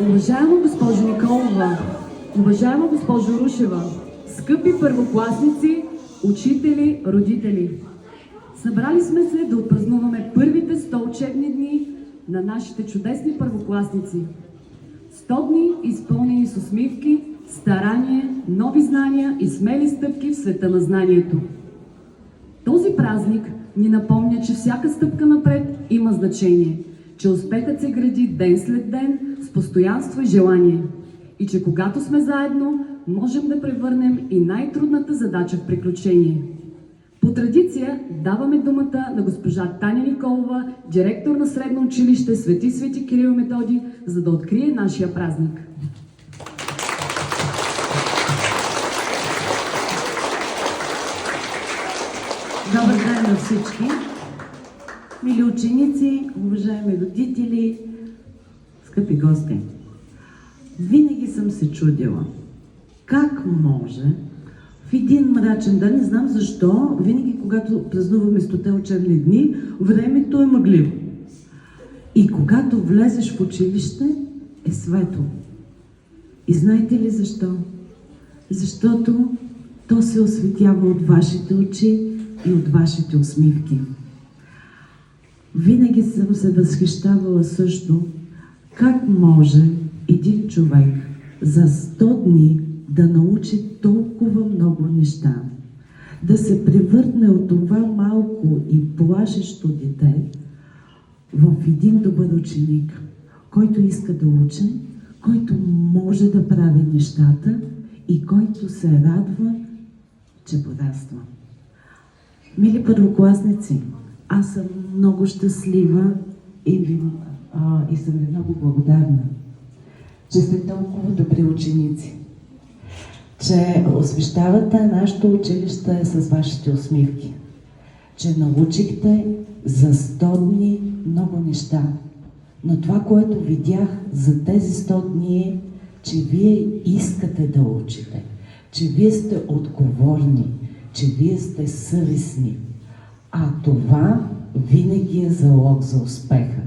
Уважаема госпожо Николова, уважаема госпожо Рушева, скъпи първокласници, учители, родители! Събрали сме се да отпразнуваме първите 100 учебни дни на нашите чудесни първокласници. 100 дни изпълнени с усмивки, старание, нови знания и смели стъпки в света на знанието. Този празник ни напомня, че всяка стъпка напред има значение, че успехът се гради ден след ден с постоянство и желание и че когато сме заедно, можем да превърнем и най-трудната задача в приключение. По традиция даваме думата на госпожа Таня Николова, директор на Средно училище Свети Кирил и Методий, за да открие нашия празник. Добър ден на всички! Мили ученици, уважаеми родители, скъпи гости! Винаги съм се чудила как може в един мрачен ден, не знам защо, винаги когато празнуваме 100-те учебни дни, времето е мъгливо. И когато влезеш в училище, е светло. И знаете ли защо? Защото то се осветява от вашите очи и от вашите усмивки. Винаги съм се възхищавала също как може един човек за 100 дни да научи толкова много неща, да се превърне от това малко и плашещо дете в един добър ученик, който иска да учи, който може да прави нещата и който се радва, че пораства. Мили първокласници, аз съм много щастлива и съм ви много благодарна, че сте толкова добри ученици, че освещавате нашето училище с вашите усмивки, че научихте за 100 дни много неща. Но това, което видях за тези 100 дни е, че вие искате да учите, че вие сте отговорни, че вие сте съвестни. А това винаги е залог за успеха.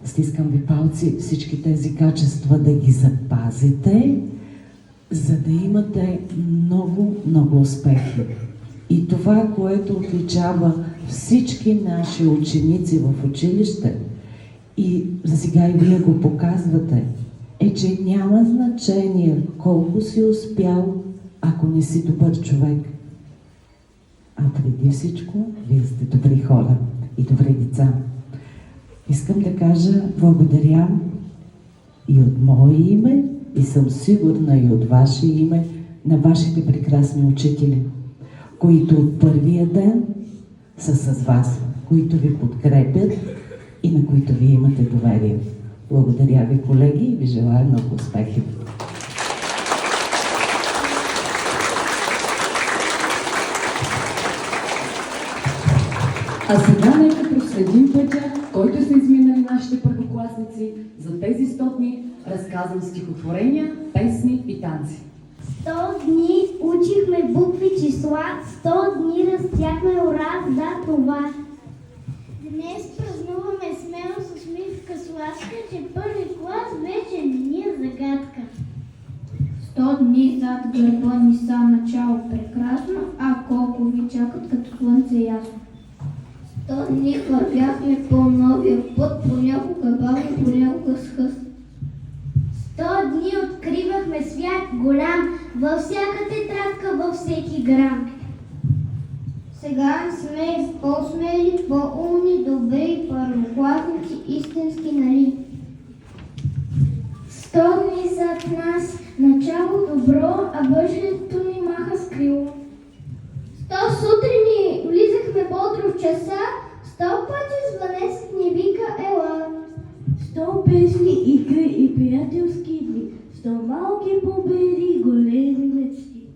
Стискам ви палци всички тези качества да ги запазите, за да имате много, много успехи. И това, което отличава всички наши ученици в училище, и за сега и вие го показвате, е, че няма значение колко си успял, ако не си добър човек. А преди всичко, вие сте добри хора и добри деца. Искам да кажа благодаря и от мое име, и съм сигурна и от ваше име, на вашите прекрасни учители, които от първия ден са с вас, които ви подкрепят и на които вие имате доверие. Благодаря ви, колеги, и ви желая много успехи! А сега нека проследим пътя, който са изминали нашите първокласници за тези 100 дни, разказвам стихотворения, песни и танци. 100 дни учихме букви, числа, 100 дни растяхме ура, да, това. Днес празнуваме смело с усмивка с ласка, че първи клас вече не ни е загадка. 100 дни зад гърба ни са начало прекрасно, а колко ви чакат като слънце ясно. 100 дни вървяхме по новия път, понякога бавно, понякога с хъст. 100 дни откривахме свят голям, във всяка тетрадка, във всеки грам. Сега сме по-смели, по-умни, добри първокласници, истински, нали? 100 дни зад нас, начало добро, а бъдещето ни маха с крило. 100 сутрини влизахме бодро в часа, 100 пъти звънецът ни вика ела. 100 песни, игри и приятелски дни, 100 малки победи, големи мечти.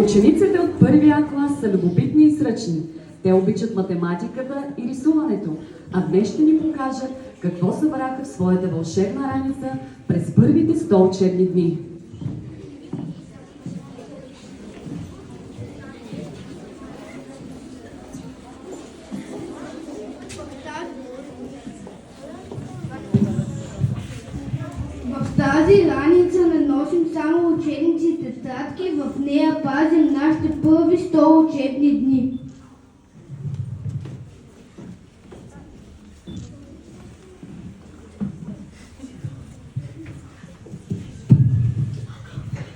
Учениците от първия клас са любопитни и сръчни. Те обичат математиката и рисуването, а днес ще ни покажат какво събраха в своята вълшебна раница през първите 100 учебни дни. В тази раница не носим само учебници и тетрадки, в нея пазим нашите първи 100 учебни дни.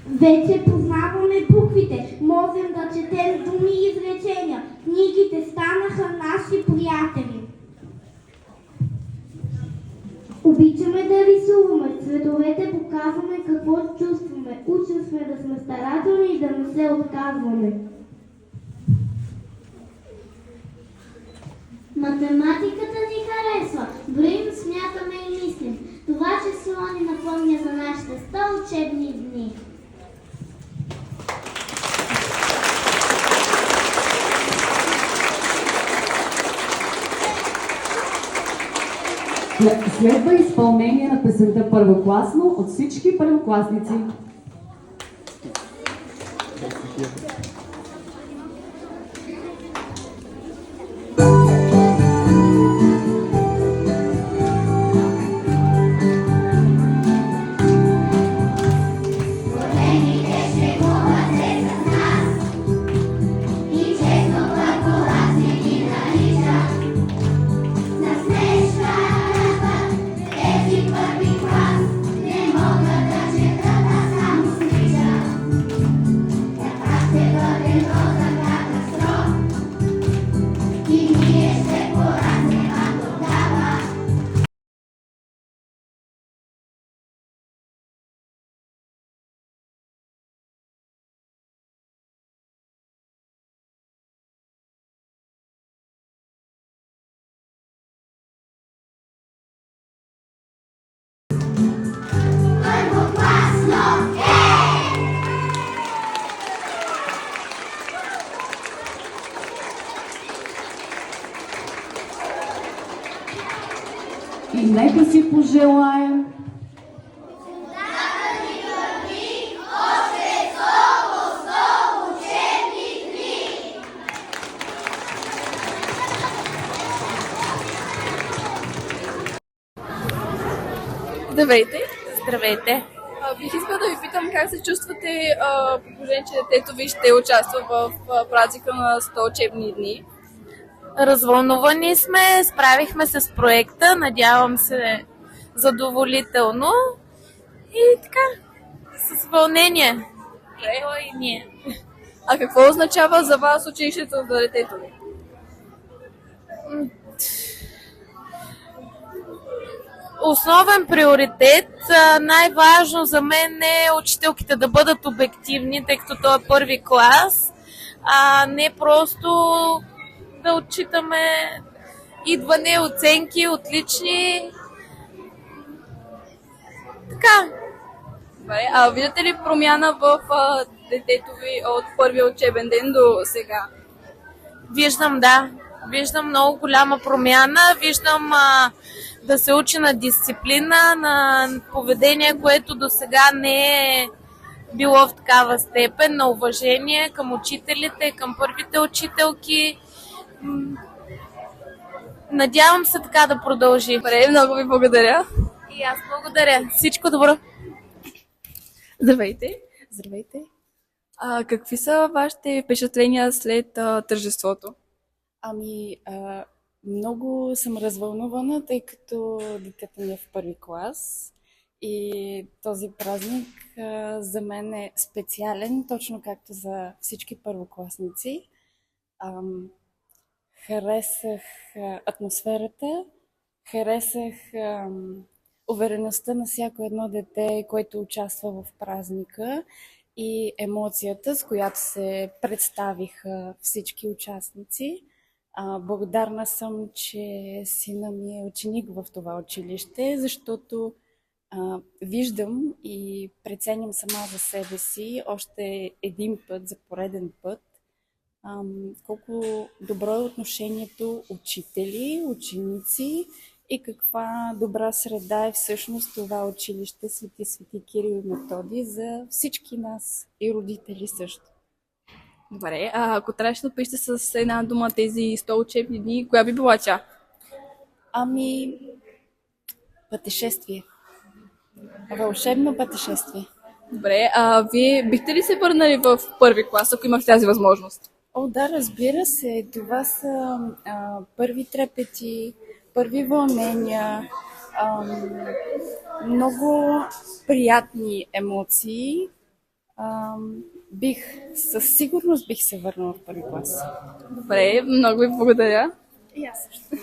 Вече познаваме буквите, можем да четем думи и изречения. Книгите станаха наши приятели. Обичаме да рисуваме, цветовете показваме какво чувстваме. Учим сме да сме старателни и да не се отказваме. Математиката ни харесва, броим, смятаме и мислим. Това число ни напомня за нашите 100 учебни дни. Следва изпълнение на песента първокласно от всички първокласници. И нека си пожелаем Здравейте! Здравейте! Бих искала да ви питам как се чувствате, при положение, че детето ви ще участва в празника на 100 учебни дни. Развълнувани сме, справихме се с проекта, надявам се задоволително и така, с вълнение. И той, и ние. А какво означава за вас училището за детето ви? Основен приоритет, най-важно за мен е учителките да бъдат обективни, тъй като това е първи клас, а не просто да отчитаме идване, оценки, отлични. Така. Добре, а виждате ли промяна в детето ви от първия учебен ден до сега? Виждам, да. Виждам много голяма промяна. Виждам да се учи на дисциплина, на поведение, което до сега не е било в такава степен, на уважение към учителите, към първите учителки. Надявам се така да продължи. Добре, много ви благодаря. И аз благодаря. Всичко добро. Здравейте. Здравейте. Какви са вашите впечатления след тържеството? Много съм развълнувана, тъй като детето ми е в първи клас и този празник за мен е специален, точно както за всички първокласници. Харесах атмосферата, харесах увереността на всяко едно дете, което участва в празника и емоцията, с която се представиха всички участници. Благодарна съм, че сина ми е ученик в това училище, защото виждам и преценям сама за себе си още един път, за пореден път, колко добро е отношението учители, ученици и каква добра среда е всъщност това училище Свети Кирил и Методий за всички нас и родители също. Добре, ако трябваше да опишете с една дума тези 100 учебни дни, коя би била тя? Ами, пътешествие. Вълшебно пътешествие. Добре, вие бихте ли се върнали в първи клас, ако имах тази възможност? О, да, разбира се. Това са първи трепети, първи вълнения, много приятни емоции. Със сигурност бих се върнала в първи клас. Добре, много ви благодаря. И аз също. Да,